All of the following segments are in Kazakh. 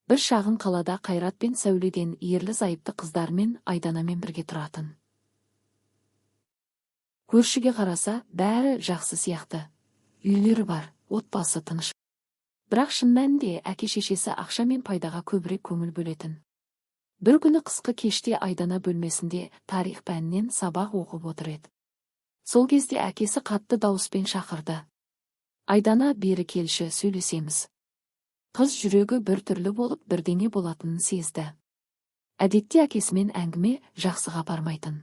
Бір шағын қалада Қайрат пен Сәуледен ерлі-зайыпты қыздармен Айданамен бірге тұратын. Көршіге қараса, бәрі жақсы сияқты. Үйлері бар, отбасы тыныш. Бірақ шын мәнінде әке-шешесі ақша мен пайдаға көбірек көңіл бөлетін. Бір күні қысқы кеште Айдана бөлмесінде тарих пәнінен сабақ оқып отыр еді. Сол кезде әкесі қатты дауыспен шақырды. Айдана, бері келші, сөйлесеміз. Қыз жүрегі бір түрлі болып бірдеңе болатынын сезді. Әдетте әкесімен әңгіме жақсыға бармайтын.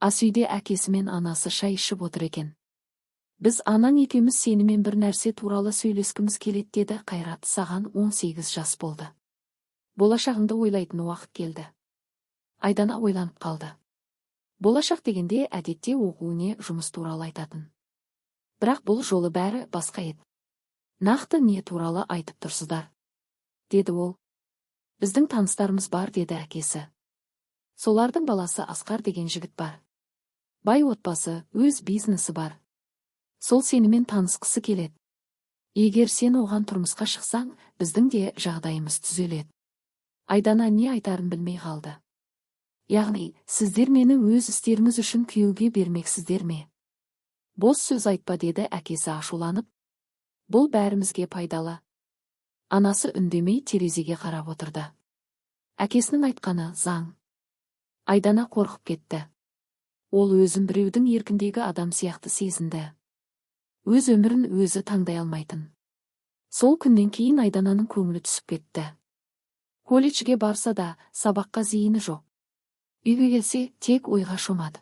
Ас үйде әкесімен анасы шай ішіп отыр екен. Біз анаң екеуміз сенімен бір нәрсе туралы сөйлескіміз келеді деді. Қайрат, саған 18 жас болды. Болашағыңды ойлайтын уақыт келді. Айдана ойланып қалды. Болашақ дегенде әдетте оқу не жұмыс туралы айтатын. Бірақ бұл жолы бәрі басқа еді. Нақты не туралы айтып тұрсыздар? Деді ол. Біздің таныстарымыз бар, деді әкесі. Солардың баласы Асқар деген жігіт бар. Бай отбасы, өз бизнесі бар. Сол сенімен танысқысы келеді. Егер сен оған тұрмысқа шықсаң, біздің де жағдайымыз түзеледі. Айдана не айтарын білмей қалды. Яғни, сіздер мені өз істеріңіз үшін күйеуге бермексіздер ме? Бос сөз айтпа, деді әкесі ашуланып. Бұл бәрімізге пайдалы. Анасы үндемей терезеге қарап отырды. Әкесінің айтқаны заң. Айдана қорқып кетті. Ол өзін біреудің еркіндегі адам сияқты сезінді. Өз өмірін өзі таңдай алмайтын. Сол күннен кейін Айдананың көңілі түсіп кетті. Колледжге барса да, сабаққа зейіні жоқ. Үйге келсе, тек ойға шомады.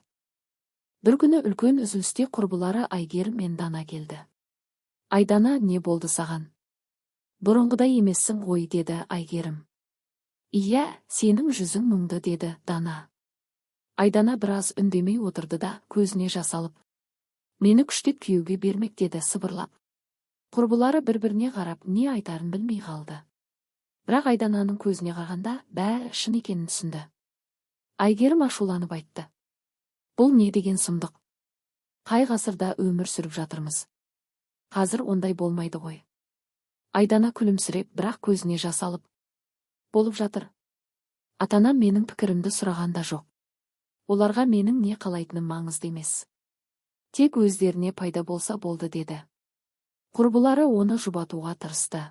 Бір күні үлкен үзілісте құрбылары Айгерім мен Дана келді. Айдана, не болды саған? Бұрынғыдай емессің ғой, деді Айгерім. Иә, сенің жүзің мұңды, деді Дана. Айдана біраз үндемей отырды да, көзіне жас алып. Мені күштеп күйеуге бермек, деді сыбырлап. Құрбылары бір-біріне қарап, не айтарын білмей қалды. Бірақ Айдананың көзіне қарағанда бәрі шын екенін түсінді. Айгерім ашуланып айтты. Бұл не деген сұмдық? Қай ғасырда өмір сүріп жатырмыз? Қазір ондай болмайды ғой. Айдана күлімсіреп, бірақ көзіне жас алып. Болып жатыр. Атанам менің пікірімді сұрағанда жоқ. Оларға менің не қалайтыным маңызды емес. Тек өздеріне пайда болса болды, деді. Құрбылары оны жұбатуға тырысты.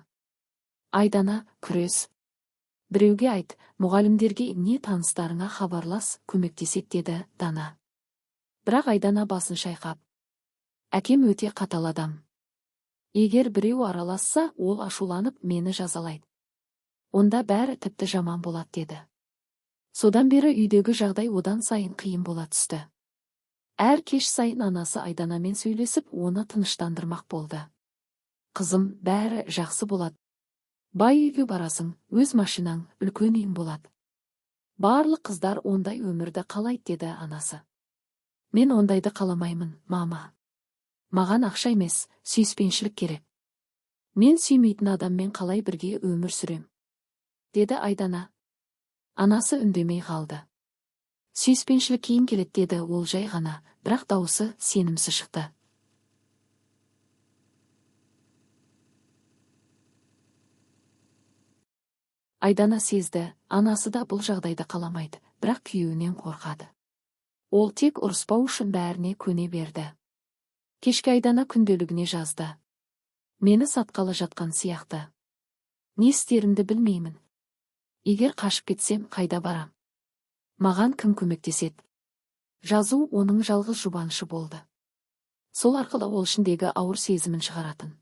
Айдана, күрес. Біреуге айт, мұғалімдерге не таныстарыңа хабарлас, көмектесет, деді Дана. Бірақ Айдана басын шайқап. Әкем өте қатал адам. Егер біреу араласса, ол ашуланып мені жазалайды. Онда бәрі тіпті жаман болады, деді. Содан бері үйдегі жағдай одан сайын қиын бола түсті. Әр кеш сайын анасы Айданамен сөйлесіп, оны тыныштандырмақ болды. Қызым, бәрі жақсы болады. Бай үйге барасың, өз машинаң, үлкен үйің болады. Барлық қыздар ондай өмірді қалайды, деді анасы. Мен ондайды қаламаймын, мама. Маған ақша емес, сүйіспеншілік керек. Мен сүймейтін адаммен қалай бірге өмір сүрем? Деді Айдана. Анасы үндемей қалды. Сүйіспеншілік кейін келеді, деді ол жай ғана, бірақ дауысы сенімсіз шықты. Айдана сезді, анасы да бұл жағдайды қаламайды, бірақ күйеуінен қорқады. Ол тек ұрыспау үшін бәріне көне берді. Кешке Айдана күнделігіне жазды. Мені сатқалы жатқан сияқты. Не істерімді білмеймін. Егер қашып кетсем, қайда барам? Маған кім көмектеседі? Жазу оның жалғыз жұбанышы болды. Сол арқылы ол ішіндегі ауыр сезімін шығаратын.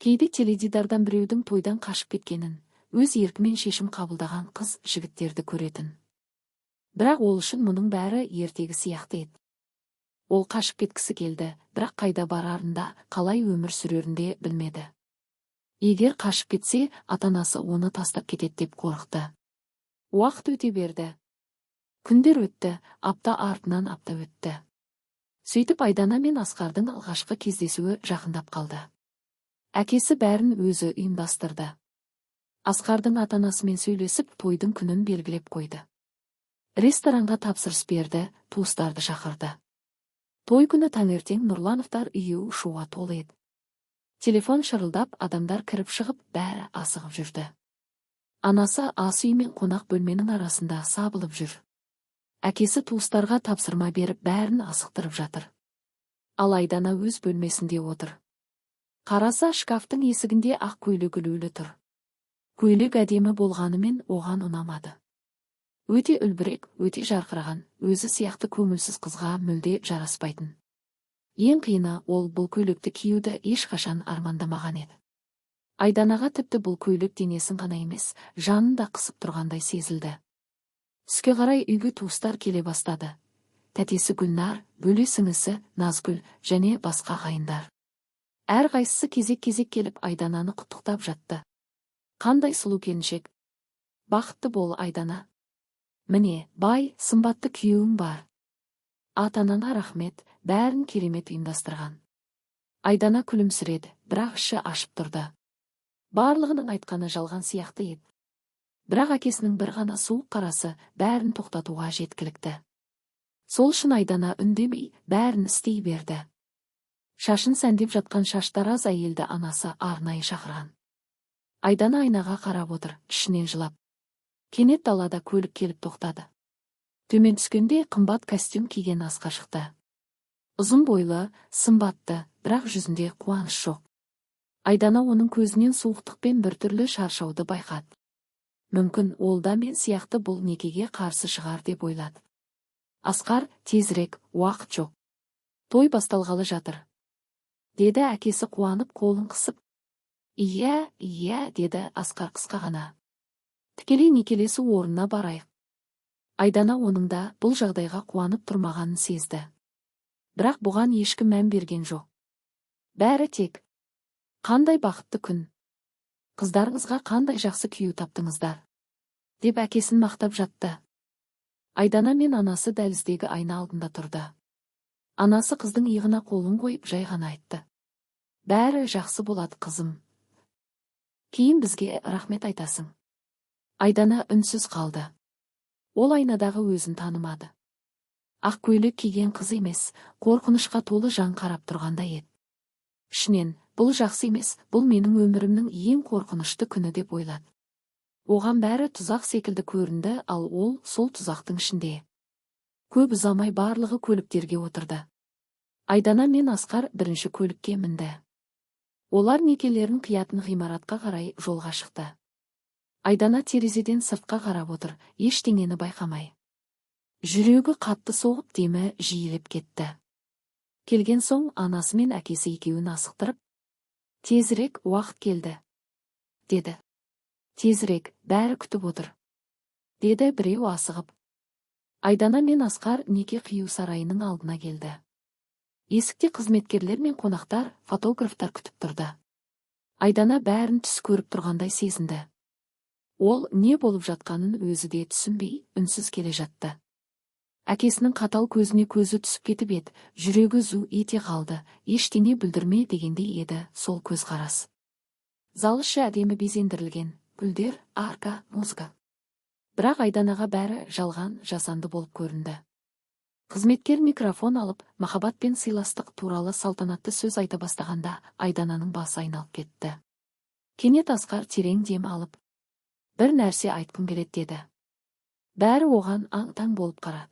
Кейде теледидардан біреудің тойдан қашып кеткенін, өз еркімен шешім қабылдаған қыз жігіттерді көретін. Бірақ ол үшін мұның бәрі ертегі сияқты еді. Ол қашып кеткісі келді, бірақ қайда барарында, қалай өмір сүрерінде білмеді. Егер қашып кетсе, ата-анасы оны тастап кетеді деп қорықты. Уақыт өте берді. Күндер өтті, апта артынан апта өтті. Сөйтіп Айдана мен Асқардың алғашқы кездесуі жақындап қалды. Әкесі бәрін өзі ұйымдастырды. Асқардың ата-анасымен сөйлесіп, тойдың күнін белгілеп қойды. Ресторанға тапсырыс берді, туыстарды шақырды. Той күні таңертең Нұрлановтар үйі шуға толы еді. Телефон шырылдап, адамдар кіріп шығып, бәрі асығып жүрді. Анасы ас үй мен қонақ бөлменің арасында сабылып жүр. Әкесі туыстарға тапсырма беріп бәрін асықтырып жатыр. Ал Айдана өз бөлмесінде отыр. Қараса, шкафтың есігінде ақ көйлек ілулі тұр. Көйлек әдемі болғанымен оған ұнамады. Өте үлбірек, өте жарқыраған, өзі сияқты көңілсіз қызға мүлде жараспайтын. Ең қиыны, ол бұл көйлекті киюді ешқашан армандамаған еді. Айданаға тіпті бұл көйлек денесін ғана емес, жанын да қысып тұрғандай сезілді. Түске қарай үйге туыстар келе бастады. Тәтесі Гүлнар, бөле сіңісі Назгүл және басқа ағайындар. Әрқайсысы кезек-кезек келіп Айдананы құттықтап жатты. Қандай сұлу келіншек. Бақытты бол, Айдана. Міне, бай, сымбатты күйеуің бар. Ата-анаңа рахмет, бәрін керемет ұйымдастырған. Айдана күлімсіреді, бірақ іші ашып тұрды. Барлығының айтқаны жалған сияқты еді. Бірақ әкесінің бір ғана суық қарасы бәрін тоқтатуға жеткілікті. Сол үшін Айдана үндемей бәрін істей берді. Шашын сәндеп жатқан шаштараз әйелді анасы арнайы шақырған. Айдана айнаға қарап отыр, ішінен жылап. Кенет далада көлік келіп тоқтады. Төмен түскенде қымбат костюм киген Асқар шықты. Ұзын бойлы, сымбатты, бірақ жүзінде қуаныш жоқ. Айдана оның көзінен суықтықпен біртүрлі шаршауды байқады. Мүмкін ол да мен сияқты бұл некеге қарсы шығар деп ойлады. Асқар, тезірек, уақыт жоқ. Той басталғалы жатыр. Деді әкесі қуанып қолын қысып. Иә, деді Асқар қысқа ғана. Тікелей некелесу орнына барайық. Айдана оның да бұл жағдайға қуанып тұрмағанын сезді. Бірақ бұған ешкім мән берген жоқ. Бәрі тек. Қандай бақытты күн. Қыздарыңызға қандай жақсы күйеу таптыңыздар. Деп әкесін мақтап жатты. Айдана мен анасы дәліздегі айна алдында тұрды. Анасы қыздың иығына қолын қойып жай ғана айтты. Бәрі жақсы болады, қызым. Кейін бізге рахмет айтасың. Айдана үнсіз қалды. Ол айнадағы өзін танымады. Ақ көйлек киген қыз емес, қорқынышқа толы жан қарап тұрғандай еді. Ішінен, бұл жақсы емес, бұл менің өмірімнің ең қорқынышты күні деп ойлады. Оған бәрі тұзақ секілді көрінді, ал ол сол тұзақтың ішінде. Көп ұзамай барлығы көліктерге отырды. Айдана мен Асқар бірінші көлікке мінді. Олар некелерін қиятын ғимаратқа қарай жолға шықты. Айдана терезеден сыртқа қарап отыр, ештеңені байқамай. Жүрегі қатты соғып, демі жиілеп кетті. Келген соң анасы мен әкесі екеуін асықтырып, тезірек, уақыт келді, деді. Тезірек, бәрі күтіп отыр, деді біреу асығып. Айдана мен Асқар неке қию сарайының алдына келді. Есікте қызметкерлер мен қонақтар, фотографтар күтіп тұрды. Айдана бәрін түс көріп тұрғандай сезінді. Ол не болып жатқанын өзі де түсінбей, үнсіз келе жатты. Әкесінің қатал көзіне көзі түсіп кетіп еді, жүрегі зу ете қалды, ештеңе білдірме дегендей еді сол көзқарас. Зал іші әдемі безендірілген, гүлдер, арка, музыка. Бірақ Айданаға бәрі жалған, жасанды болып көрінді. Қызметкер микрофон алып, махаббат пен сыйластық туралы салтанатты сөз айта бастағанда Айдананың басы айналып кетті. Кенет Асқар терең дем алып, бір нәрсе айтқым келеді деді. Бәрі оған аң-таң болып қарады.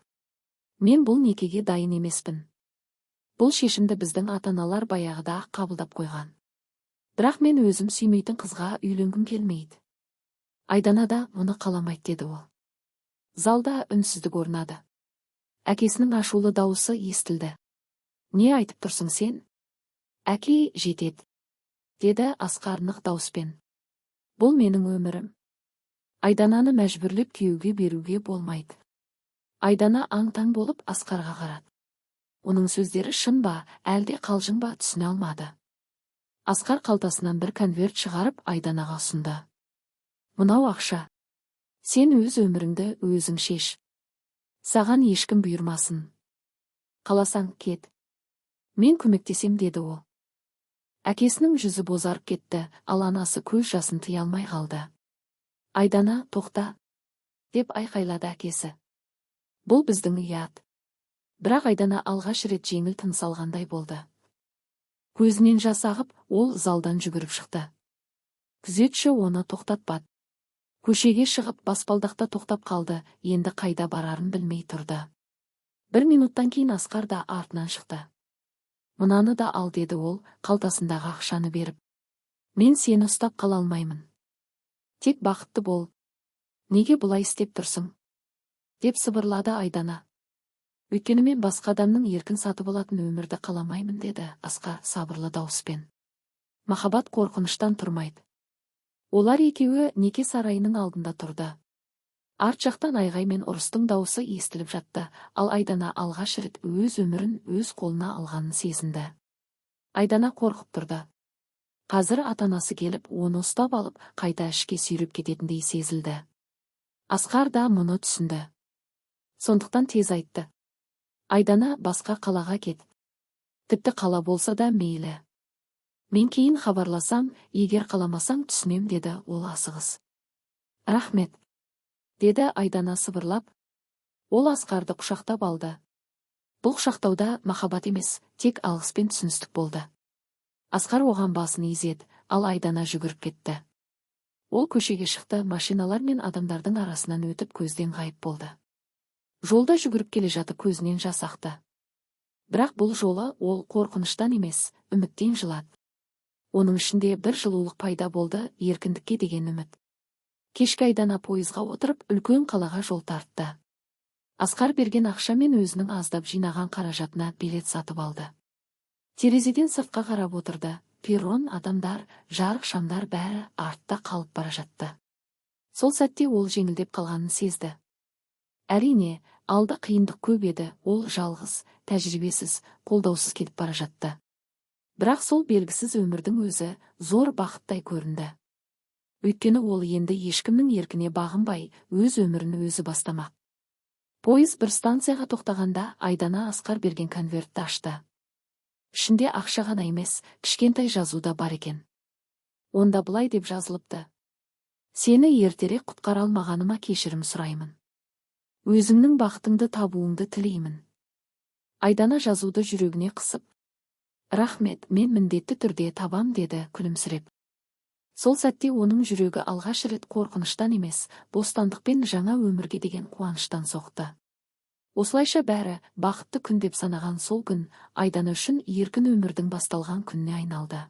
Мен бұл некеге дайын емеспін. Бұл шешімді біздің ата-аналар баяғыда қабылдап қойған. Бірақ мен өзім сүймейтін қызға үйленгім келмейді. Айдана да мұны қаламайды, деді ол. Залда үнсіздік орнады. Әкесінің ашулы дауысы естілді. Не айтып тұрсың сен? Әке, жетеді, деді Асқар нық дауыспен. Бұл менің өмірім. Айдананы мәжбүрлеп күйеуге беруге болмайды. Айдана аң-таң болып Асқарға қарады. Оның сөздері шын ба, әлде қалжың ба, түсіне алмады. Асқар қалтасынан бір конверт шығарып Айданаға ұсынды. Мынау ақша. Сен өз өміріңді өзің шеш. Саған ешкім бұйырмасын. Қаласаң кет. Мен көмектесем, деді ол. Әкесінің жүзі бозарып кетті, ал анасы көз жасын тыя алмай қалды. Айдана, тоқта, деп айқайлады әкесі. Бұл біздің ұят. Бірақ Айдана алғаш рет жеңіл тыныс алғандай болды. Көзінен жас ағып, ол залдан жүгіріп шықты. Күзетші оны тоқтатпады. Көшеге шығып баспалдақта тоқтап қалды, енді қайда барарын білмей тұрды. 1 минуттан кейін Асқар да артынан шықты. Мынаны да ал, деді ол, қалтасындағы ақшаны беріп. Мен сені ұстап қала алмаймын. Тек бақытты бол. Неге бұлай істеп тұрсың? Деп сыбырлады Айдана. Өйткені мен басқа адамның еркін сатып алатын өмірді қаламаймын, деді Асқар сабырлы дауыспен. Махаббат қорқыныштан тұрмайды. Олар екеуі неке сарайының алдында тұрды. Арт жақтан айғай мен ұрыстың дауысы естіліп жатты, ал Айдана алғаш рет өз өмірін өз қолына алғанын сезінді. Айдана қорқып тұрды. Қазір ата-анасы келіп, оны ұстап алып, қайта ішке сүйреп кететіндей сезілді. Асқар да мұны түсінді. Сондықтан тез айтты. Айдана, басқа қалаға кет. Тіпті қала болса да мейлі. Мен кейін хабарласам, егер қаламасаң түсінем, деді ол асығыс. Рахмет, деді Айдана сыбырлап. Ол Асқарды құшақтап алды. Бұл құшақтауда махаббат емес, тек алғыс пен түсіністік болды. Асқар оған басын изеді, ал Айдана жүгіріп кетті. Ол көшеге шықты, машиналар мен адамдардың арасынан өтіп көзден ғайып болды. Жолда жүгіріп келе жатып көзінен жас ақты. Бірақ бұл жолы ол қорқыныштан емес, үміттен жылады. Оның ішінде бір жылулық пайда болды, еркіндікке деген үміт. Кешкі Айдана пойызға отырып, үлкен қалаға жол тартты. Асқар берген ақша мен өзінің аздап жинаған қаражатына билет сатып алды. Терезеден сыртқа қарап отырды. Перрон, адамдар, жарық шамдар бәрі артта қалып бара жатты. Сол сәтте ол жеңілдеп қалғанын сезді. Әрине, алда қиындық көп еді, ол жалғыз, тәжірибесіз, қолдаусыз кетіп бара жатты. Бірақ сол белгісіз өмірдің өзі зор бақыттай көрінді. Өйткені ол енді ешкімнің еркіне бағынбай, өз өмірін өзі бастамақ. Пойыз бір станцияға тоқтағанда Айдана Асқар берген конвертті ашты. Ішінде ақша ғана емес, кішкентай жазу да бар екен. Онда былай деп жазылыпты. Сені ертерек құтқара алмағаныма кешірім сұраймын. Өзіңнің бақытыңды табуыңды тілеймін. Айдана жазуды жүрегіне қысып. Рахмет, мен міндетті түрде табам, деді күлімсіреп. Сол сәтте оның жүрегі алғаш рет қорқыныштан емес, бостандықпен жаңа өмірге деген қуаныштан соқты. Осылайша бәрі бақытты күн деп санаған сол күн Айдана үшін еркін өмірдің басталған күніне айналды.